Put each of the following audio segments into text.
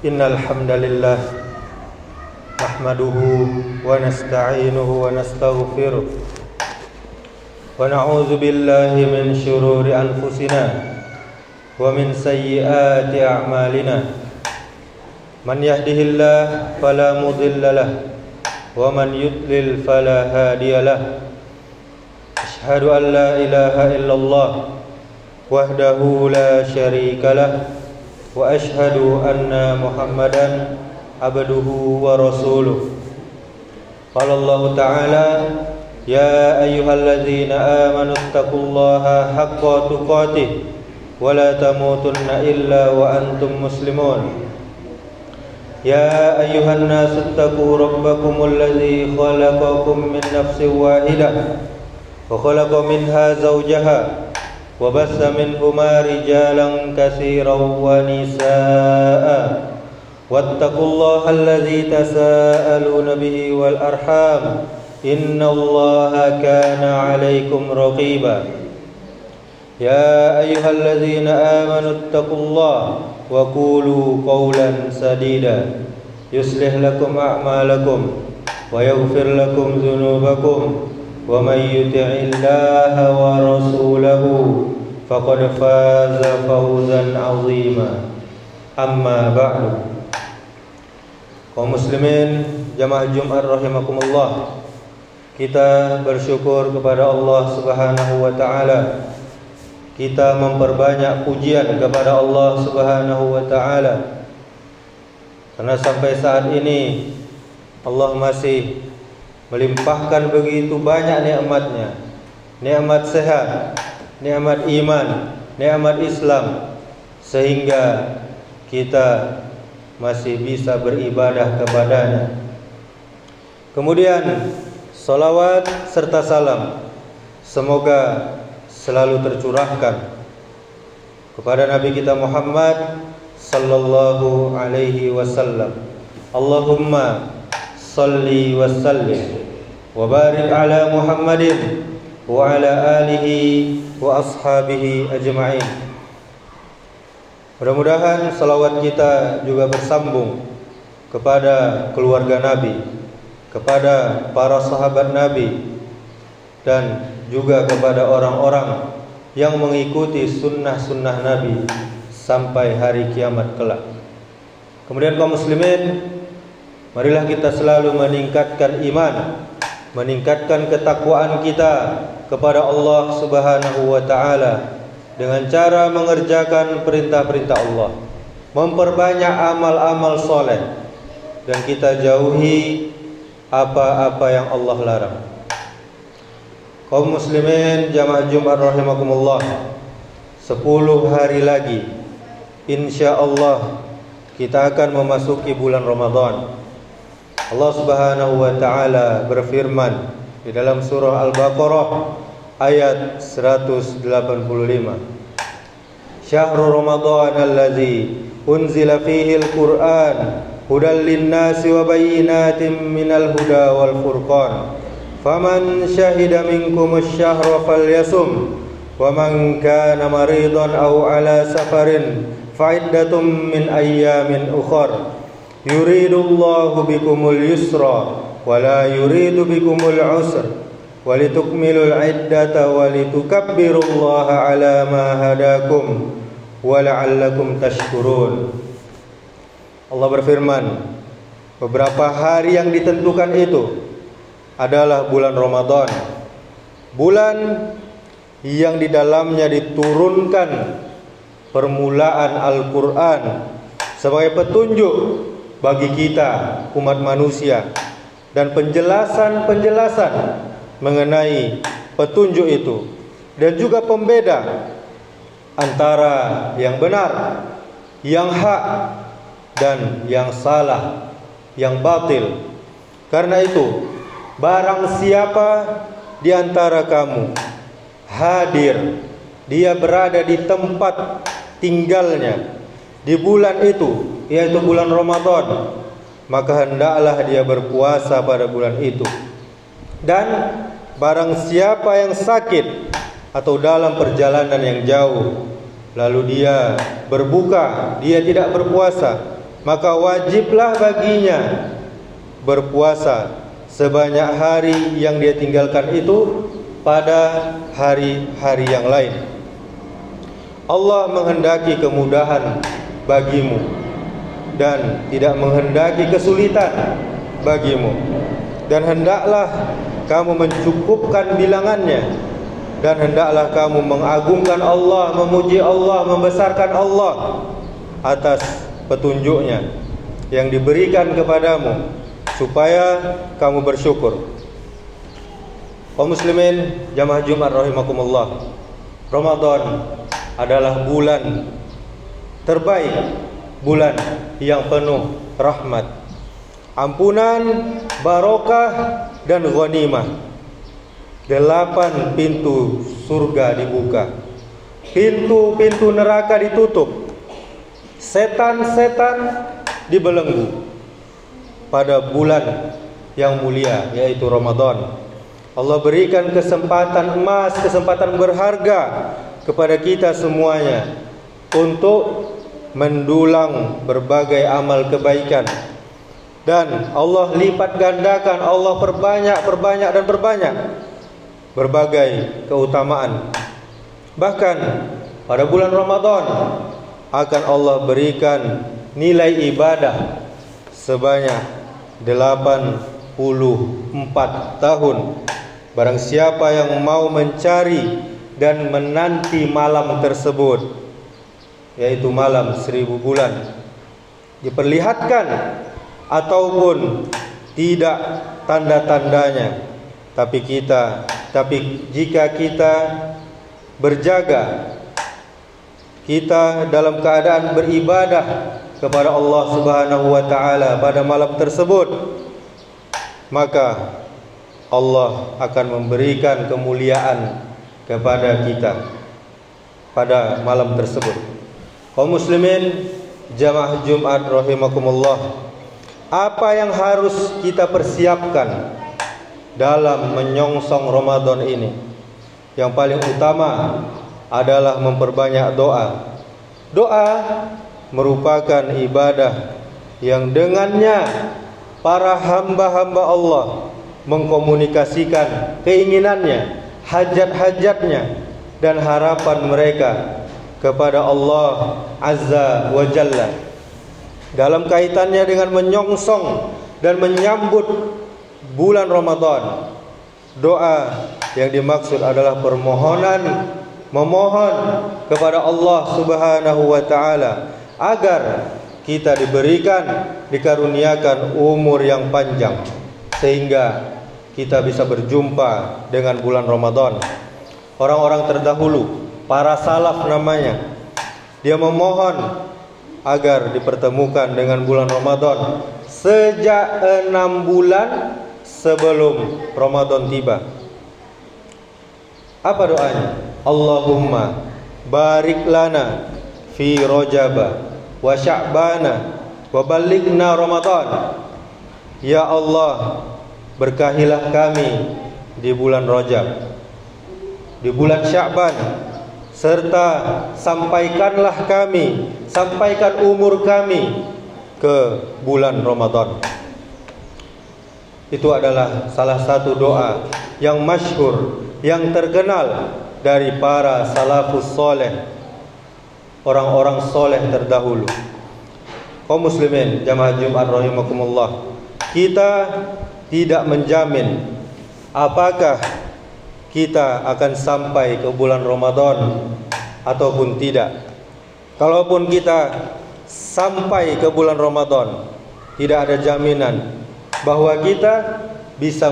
Innal hamdalillah nahmaduhu wa nasta'inuhu wa nastaghfiruh wa na'udzu billahi min shururi anfusina wa min sayyiati a'malina. Man yahdihillahu fala mudilla lahu wa man yudlil fala hadiya lahu. Asyhadu an la ilaha illallah wahdahu la syarika lahu wa asyhadu anna Muhammadan abduhu wa rasuluh. Qala Allah Ta'ala, ya ayyuhalladzina amanu taqullaha haqqa tuqatih wa la tamutunna illa wa antum muslimun. Ya ayyuhan nasu taqu rabbakumul ladzi khalaqakum min nafsin wahidah wa khalaqa minha zawjaha wa bassa minhuma rijalan katsiran wa nisaa wattaqullaha allazi tasaaluna bihi wal arham innallaha kana 'alaikum raqiba. Ya ayyuhallazina amanu taqullaha wa qulu qawlan sadida yuslih lakum a'malakum wa yaghfir lakum dhunubakum wa may yuti'illaha wa rasulahu faqad faza fawzan 'azima. Amma ba'du. Kaum muslimin jamaah Jumat rahimakumullah, kita bersyukur kepada Allah Subhanahu wa taala. Kita memperbanyak pujian kepada Allah Subhanahu wa taala karena sampai saat ini Allah masih melimpahkan begitu banyak nikmat-Nya. Nikmat sehat, nikmat iman, nikmat Islam, sehingga kita masih bisa beribadah kepada-Nya. Kemudian salawat serta salam semoga selalu tercurahkan kepada Nabi kita Muhammad sallallahu alaihi wasallam. Allahumma salli wa sallim wa barik ala Muhammadin wa ala alihi wa ashabihi ajma'in. Mudah-mudahan salawat kita juga bersambung kepada keluarga Nabi, kepada para sahabat Nabi, dan juga kepada orang-orang yang mengikuti sunnah-sunnah Nabi sampai hari kiamat kelak. Kemudian kaum muslimin, marilah kita selalu meningkatkan iman, meningkatkan ketakwaan kita kepada Allah Subhanahu wa taala dengan cara mengerjakan perintah-perintah Allah, memperbanyak amal-amal soleh, dan kita jauhi apa-apa yang Allah larang. Kaum muslimin jamaah Jumat rahimakumullah, 10 hari lagi insyaallah kita akan memasuki bulan Ramadan. Allah Subhanahu wa taala berfirman di dalam surah Al-Baqarah ayat 185. Syahrul Ramadan allazi unzila fihi al-Qur'an hudan lin-nasi wa bayyinatin minal huda wal furqan. Faman syahida minkum asy-syahra falyasum wa man kana maridan aw ala safarin fa'iddatun min ayyamin ukhra. Yuridullahu bikumul yusra wa la yuridu bikumul usra walitukmilul iddata walitukabbirullaha ala ma hadakum wa la'allakum tashkurun. Allah berfirman, beberapa hari yang ditentukan itu adalah bulan Ramadan, bulan yang di dalamnya diturunkan permulaan Al-Quran sebagai petunjuk bagi kita umat manusia dan penjelasan-penjelasan mengenai petunjuk itu, dan juga pembeda antara yang benar, yang hak, dan yang salah, yang batil. Karena itu, barang siapa di antara kamu hadir, dia berada di tempat tinggalnya di bulan itu, yaitu bulan Ramadan, maka hendaklah dia berpuasa pada bulan itu. Dan barang siapa yang sakit atau dalam perjalanan yang jauh, lalu dia berbuka, dia tidak berpuasa, maka wajiblah baginya berpuasa sebanyak hari yang dia tinggalkan itu pada hari-hari yang lain. Allah menghendaki kemudahan bagimu dan tidak menghendaki kesulitan bagimu. Dan hendaklah kamu mencukupkan bilangannya, dan hendaklah kamu mengagungkan Allah, memuji Allah, membesarkan Allah atas petunjuknya yang diberikan kepadamu, supaya kamu bersyukur. Kaum muslimin jamaah Jumat rahimakumullah, Ramadan adalah bulan terbaik, bulan yang penuh rahmat, ampunan, barokah, dan ghanimah. 8 pintu surga dibuka, pintu-pintu neraka ditutup, setan-setan dibelenggu pada bulan yang mulia, yaitu Ramadan. Allah berikan kesempatan emas, kesempatan berharga kepada kita semuanya untuk mendulang berbagai amal kebaikan. Dan Allah lipat gandakan, Allah perbanyak dan perbanyak berbagai keutamaan. Bahkan pada bulan Ramadan akan Allah berikan nilai ibadah sebanyak 84 tahun. Barang siapa yang mau mencari dan menanti malam tersebut, yaitu malam 1000 bulan, diperlihatkan ataupun tidak tanda-tandanya, tapi jika kita berjaga, kita dalam keadaan beribadah kepada Allah Subhanahu wa taala pada malam tersebut, maka Allah akan memberikan kemuliaan kepada kita pada malam tersebut. Kaum muslimin jamaah Jumat rahimakumullah, apa yang harus kita persiapkan dalam menyongsong Ramadan ini? Yang paling utama adalah memperbanyak doa. Doa merupakan ibadah yang dengannya para hamba-hamba Allah mengkomunikasikan keinginannya, hajat-hajatnya, dan harapan mereka kepada Allah Azza wa Jalla. Dalam kaitannya dengan menyongsong dan menyambut bulan Ramadan, doa yang dimaksud adalah memohon kepada Allah Subhanahu wa taala agar kita dikaruniakan umur yang panjang, sehingga kita bisa berjumpa dengan bulan Ramadan. Orang-orang terdahulu, para salaf namanya, dia memohon agar dipertemukan dengan bulan Ramadan sejak 6 bulan sebelum Ramadan tiba. Apa doanya? Allahumma barik lana fi Rajaba wa Sya'bana wa ballighna Ramadan. Ya Allah, berkahilah kami di bulan Rajab, di bulan Sya'ban, serta sampaikan umur kami ke bulan Ramadan. Itu adalah salah satu doa yang masyhur, yang terkenal dari para salafus soleh, orang-orang soleh terdahulu. Kaum muslimin jamaah Jumat rahimakumullah, kita tidak menjamin apakah kita akan sampai ke bulan Ramadan ataupun tidak. Kalaupun kita sampai ke bulan Ramadan, tidak ada jaminan bahwa kita bisa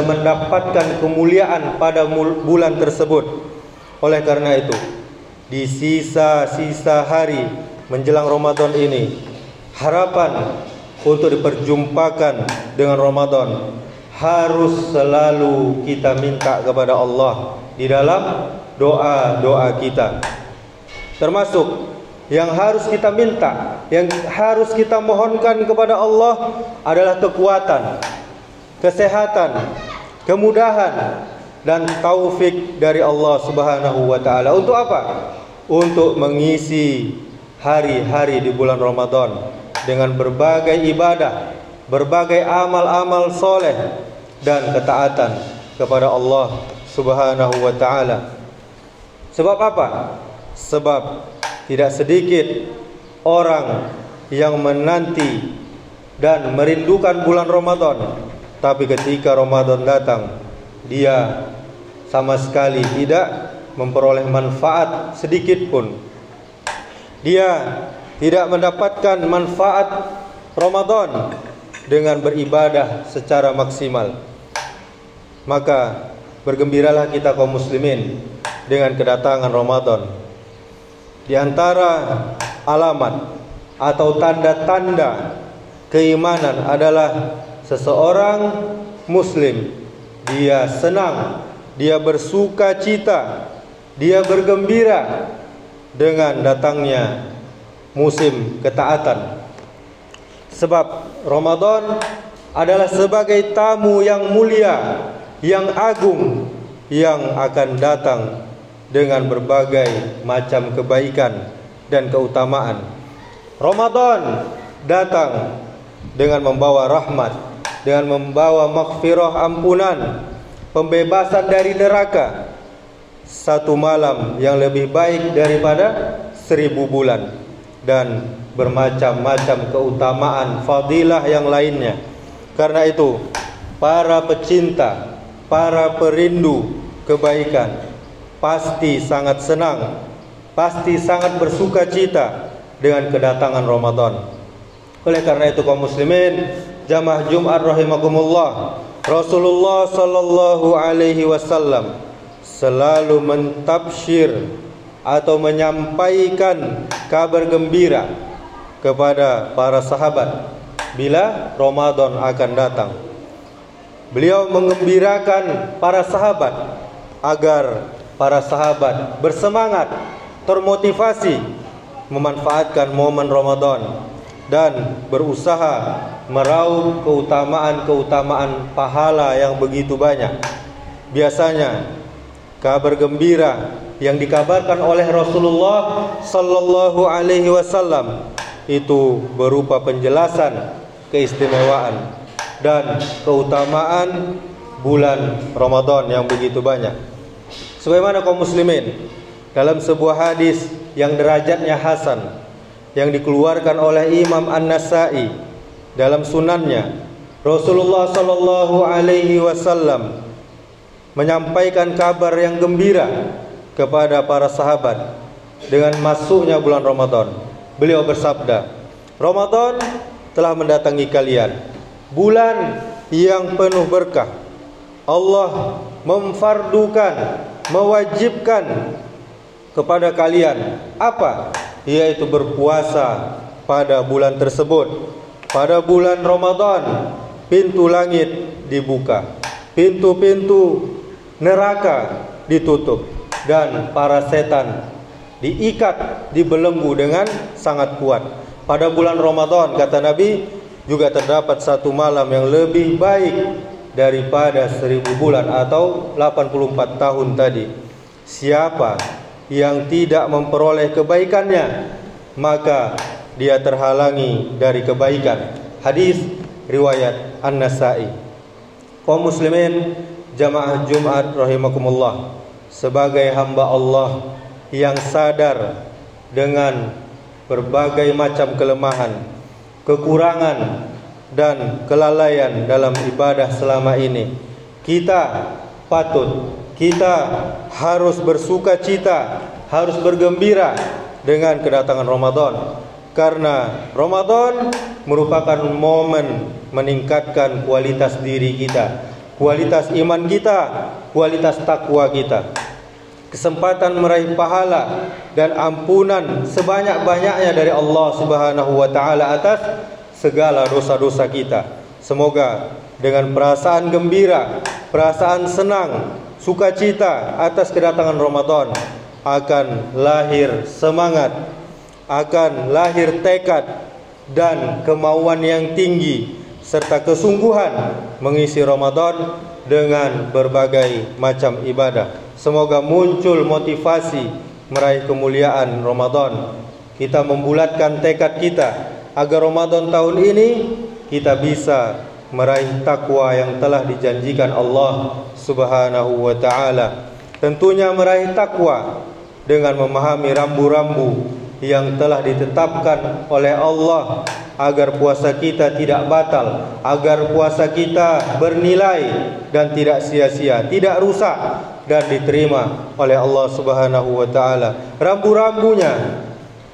mendapatkan kemuliaan pada bulan tersebut. Oleh karena itu, di sisa-sisa hari menjelang Ramadan ini, harapan untuk diperjumpakan dengan Ramadan harus selalu kita minta kepada Allah di dalam doa-doa kita. Termasuk yang harus kita minta, yang harus kita mohonkan kepada Allah adalah kekuatan, kesehatan, kemudahan, dan taufik dari Allah Subhanahu wa taala. Untuk apa? Untuk mengisi hari-hari di bulan Ramadan dengan berbagai ibadah, berbagai amal-amal soleh dan ketaatan kepada Allah Subhanahu wa ta'ala. Sebab apa? Sebab tidak sedikit orang yang menanti dan merindukan bulan Ramadan, tapi ketika Ramadan datang, dia sama sekali tidak memperoleh manfaat sedikit pun. Dia tidak mendapatkan manfaat Ramadan dengan beribadah secara maksimal. Maka bergembiralah kita kaum muslimin dengan kedatangan Ramadan. Di antara alamat atau tanda-tanda keimanan adalah seseorang muslim, dia senang, dia bersuka cita, dia bergembira dengan datangnya musim ketaatan. Sebab Ramadan adalah sebagai tamu yang mulia, yang agung, yang akan datang dengan berbagai macam kebaikan dan keutamaan. Ramadan datang dengan membawa rahmat, dengan membawa maghfirah, ampunan, pembebasan dari neraka. Satu malam yang lebih baik daripada 1000 bulan, dan bermacam-macam keutamaan fadilah yang lainnya. Karena itu, para pecinta, para perindu kebaikan pasti sangat senang, pasti sangat bersuka cita dengan kedatangan Ramadan. Oleh karena itu kaum muslimin, jamaah Jumat rahimakumullah, Rasulullah sallallahu alaihi wasallam selalu mentabsyir atau menyampaikan kabar gembira kepada para sahabat bila Ramadan akan datang. Beliau mengembirakan para sahabat agar para sahabat bersemangat, termotivasi memanfaatkan momen Ramadan dan berusaha meraup keutamaan-keutamaan pahala yang begitu banyak. Biasanya kabar gembira yang dikabarkan oleh Rasulullah sallallahu alaihi wasallam itu berupa penjelasan keistimewaan dan keutamaan bulan Ramadan yang begitu banyak. Sebagaimana kaum muslimin, dalam sebuah hadis yang derajatnya hasan yang dikeluarkan oleh Imam An-Nasa'i dalam sunannya, Rasulullah sallallahu alaihi wasallam menyampaikan kabar yang gembira kepada para sahabat dengan masuknya bulan Ramadan. Beliau bersabda, Ramadan telah mendatangi kalian, bulan yang penuh berkah. Allah memfardukan, mewajibkan kepada kalian apa? Yaitu berpuasa pada bulan tersebut. Pada bulan Ramadan, pintu langit dibuka, pintu-pintu neraka ditutup, dan para setan diikat, dibelenggu dengan sangat kuat. Pada bulan Ramadan, kata Nabi, juga terdapat satu malam yang lebih baik daripada 1000 bulan atau 84 tahun tadi. Siapa yang tidak memperoleh kebaikannya, maka dia terhalangi dari kebaikan. Hadis riwayat An-Nasa'i. Kaum muslimin jamaah Jumat rahimakumullah, sebagai hamba Allah yang sadar dengan berbagai macam kelemahan, kekurangan dan kelalaian dalam ibadah selama ini, kita harus bersuka cita, harus bergembira dengan kedatangan Ramadan. Karena Ramadan merupakan momen meningkatkan kualitas diri kita, kualitas iman kita, kualitas takwa kita. Kesempatan meraih pahala dan ampunan sebanyak-banyaknya dari Allah Subhanahu wa taala atas segala dosa-dosa kita. Semoga dengan perasaan gembira, perasaan senang, sukacita atas kedatangan Ramadan akan lahir semangat, akan lahir tekad dan kemauan yang tinggi serta kesungguhan mengisi Ramadan dengan berbagai macam ibadah. Semoga muncul motivasi meraih kemuliaan Ramadan kita membulatkan tekad kita agar Ramadan tahun ini kita bisa meraih takwa yang telah dijanjikan Allah Subhanahu wa taala. Tentunya meraih takwa dengan memahami rambu-rambu yang telah ditetapkan oleh Allah agar puasa kita tidak batal, agar puasa kita bernilai dan tidak sia-sia, tidak rusak dan diterima oleh Allah Subhanahu wa taala. Rambu-rambunya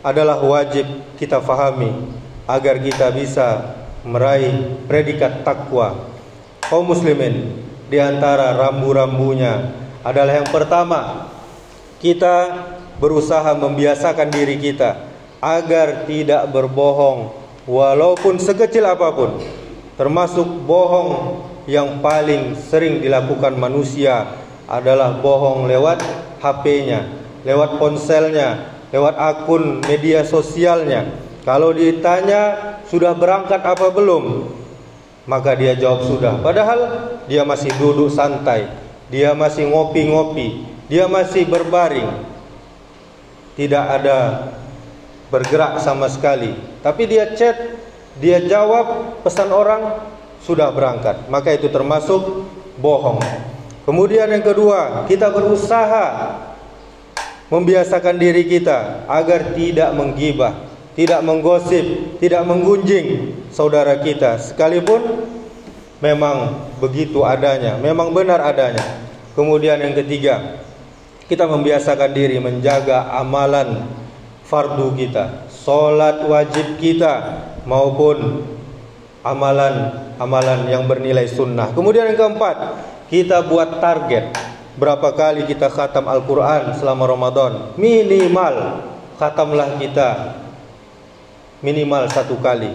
adalah wajib kita fahami agar kita bisa meraih predikat takwa. Kaum muslimin, di antara rambu-rambunya adalah yang pertama, kita berusaha membiasakan diri kita agar tidak berbohong walaupun sekecil apapun. Termasuk bohong yang paling sering dilakukan manusia adalah bohong lewat HP-nya, lewat ponselnya, lewat akun media sosialnya. Kalau ditanya sudah berangkat apa belum, maka dia jawab sudah, padahal dia masih duduk santai, dia masih ngopi-ngopi, dia masih berbaring, tidak ada bergerak sama sekali. Tapi dia chat, dia jawab pesan orang, sudah berangkat. Maka itu termasuk bohong. Kemudian yang kedua, kita berusaha membiasakan diri kita agar tidak menggibah, tidak menggosip, tidak menggunjing saudara kita, sekalipun memang begitu adanya, memang benar adanya. Kemudian yang ketiga, kita membiasakan diri menjaga amalan fardu kita, sholat wajib kita, maupun amalan-amalan yang bernilai sunnah. Kemudian yang keempat, kita buat target berapa kali kita khatam Al-Quran selama Ramadan. Minimal khatamlah kita minimal 1 kali.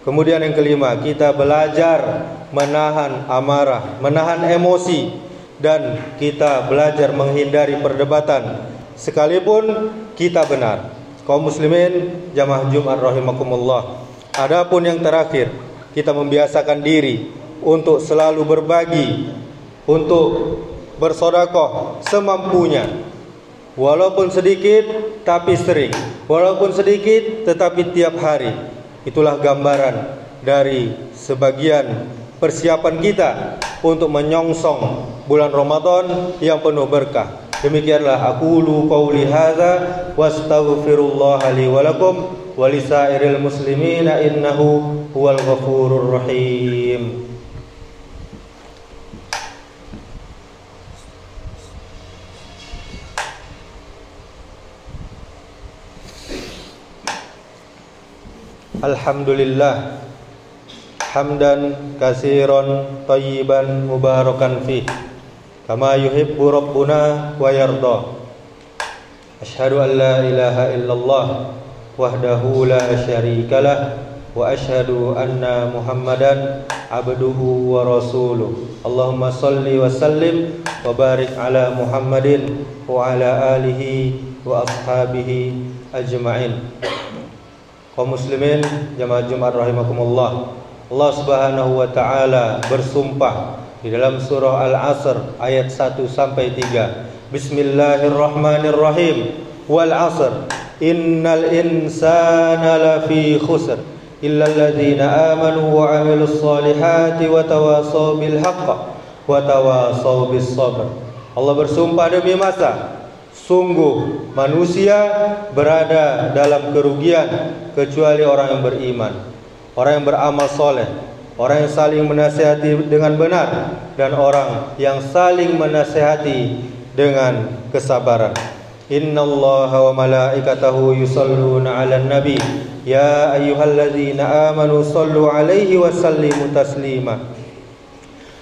Kemudian yang kelima, kita belajar menahan amarah, menahan emosi, dan kita belajar menghindari perdebatan sekalipun kita benar. Kaum muslimin jamaah Jumat rahimakumullah. Adapun yang terakhir, kita membiasakan diri untuk selalu berbagi, untuk bersedekah semampunya. Walaupun sedikit tapi sering, walaupun sedikit tetapi tiap hari. Itulah gambaran dari sebagian persiapan kita untuk menyongsong bulan Ramadan yang penuh berkah. Demikianlah aqulu qauli hadza wastaghfirullah li wa lakum wa lisairil muslimina innahu huwal ghafurur rahim. Alhamdulillah hamdan katsiran thayyiban mubarakan fih kama yuhibbu rabbuna wa yarda. Asyhadu an la ilaha illallah wahdahu la syarikalah wa asyhadu anna Muhammadan abduhu wa rasuluh. Allahumma salli wa sallim wa barik ala Muhammadin wa ala alihi wa ashabihi ajma'in. Kaum muslimin jamaah Jumat rahimakumullah. Allah Subhanahu wa taala bersumpah di dalam surah Al-Asr ayat 1 sampai 3. Bismillahirrahmanirrahim. Wal 'asr innal insana lafi khusr illa alladzina amanu wa 'amilus solihati wa tawasaw bil haqq wa tawasaw bis sabr. Allah bersumpah demi masa, sungguh manusia berada dalam kerugian kecuali orang yang beriman, orang yang beramal soleh, orang yang saling menasihati dengan benar, dan orang yang saling menasihati dengan kesabaran. Innallaha wa malaikatahu yusalluna 'alan nabi ya ayyuhalladzina amanu sallu 'alaihi wa sallimu taslima.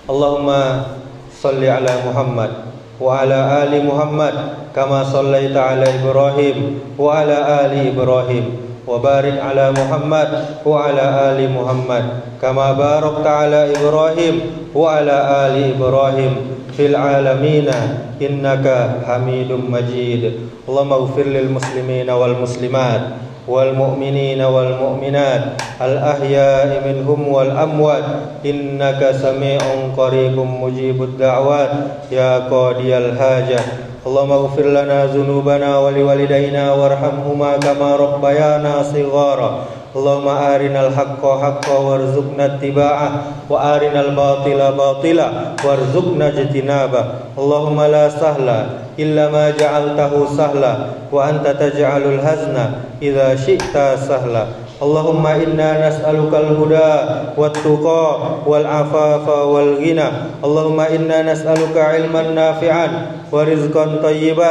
Allahumma salli 'ala Muhammad wa ala ali Muhammad kama sallaita ala Ibrahim wa ala ali Ibrahim wa barik ala Muhammad wa ala ali Muhammad kama barakta ala Ibrahim wa ala ali Ibrahim fil alamin innaka Hamidum Majid. Allahumma ighfir lil muslimina wal muslimat والمؤمنين والمؤمنات الأحياء منهم والأموات إنك سميع قريب مجيب الدعوات يا قاضي الحاجة اللهم اغفر لنا ذنوبنا ولوالدينا وارحمهما كما ربيانا صغارا اللهم أرنا الحق حقا وارزقنا اتباعه وأرنا الباطل باطلا وارزقنا اجتنابه اللهم لا سهل إلا ما جعلته سهلا وأنت تجعل الحزن إذا شئت سهلا اللهم إنا نسألك الهدى والتقى والعفاف والغنى اللهم إنا نسألك علما نافعا ورزقا طيبا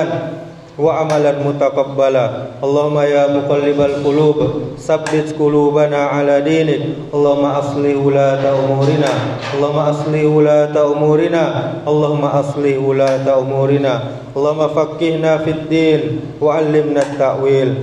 وعملا متقبلا اللهم يا مقلب القلوب ثبت قلوبنا على دينك اللهم أصلح ولاة أمورنا اللهم أصلح ولاة أمورنا اللهم أصلح ولاة أمورنا اللهم فقهنا في الدين وعلمنا التأويل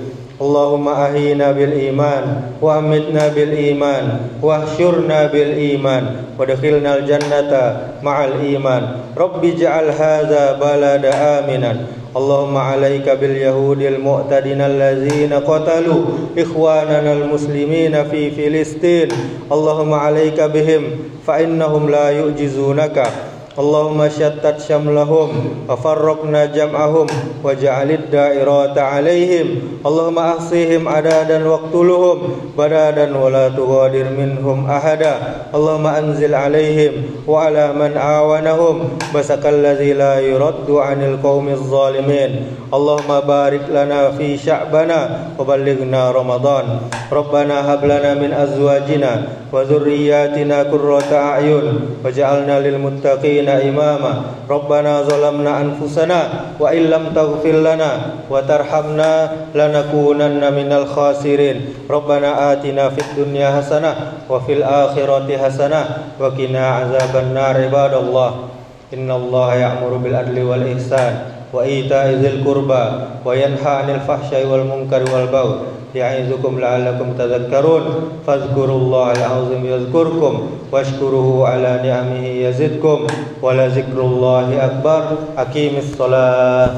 اللهم أحينا بالإيمان وأمتنا بالإيمان واحشرنا بالإيمان وادخلنا الجنة مع الإيمان رب اجعل هذا بلد آمنا اللهم عليك باليهود المعتدين الذين قتلوا إخواننا المسلمين في فلسطين اللهم عليك بهم فإنهم لا يعجزونك اللهم شتت شملهم وفرقنا جمعهم واجعل الدائرات عليهم اللهم أحصيهم عددا واقتلهم بدادا ولا تغادر منهم أحدا اللهم أنزل عليهم وعلى من آونهم بسك الذي لا يرد عن القوم الظالمين اللهم بارك لنا في شعبنا وبلغنا رمضان ربنا هب لنا من أزواجنا وذرياتنا قرة أعين واجعلنا للمتقين إماما ربنا ظلمنا أنفسنا وإن لم تغفر لنا وترحمنا لنكونن من الخاسرين ربنا آتنا في الدنيا حسنة وفي الآخرة حسنة وقنا عذاب النار عباد الله إن الله يأمر بالعدل والإحسان وإيتاء ذي القربى وينهى عن الفحشاء والمنكر والبغي يعظكم لعلكم تذكرون فاذكروا الله العظيم يذكركم واشكروه على نعمه يزدكم ولذكر الله أكبر أقيم الصلاة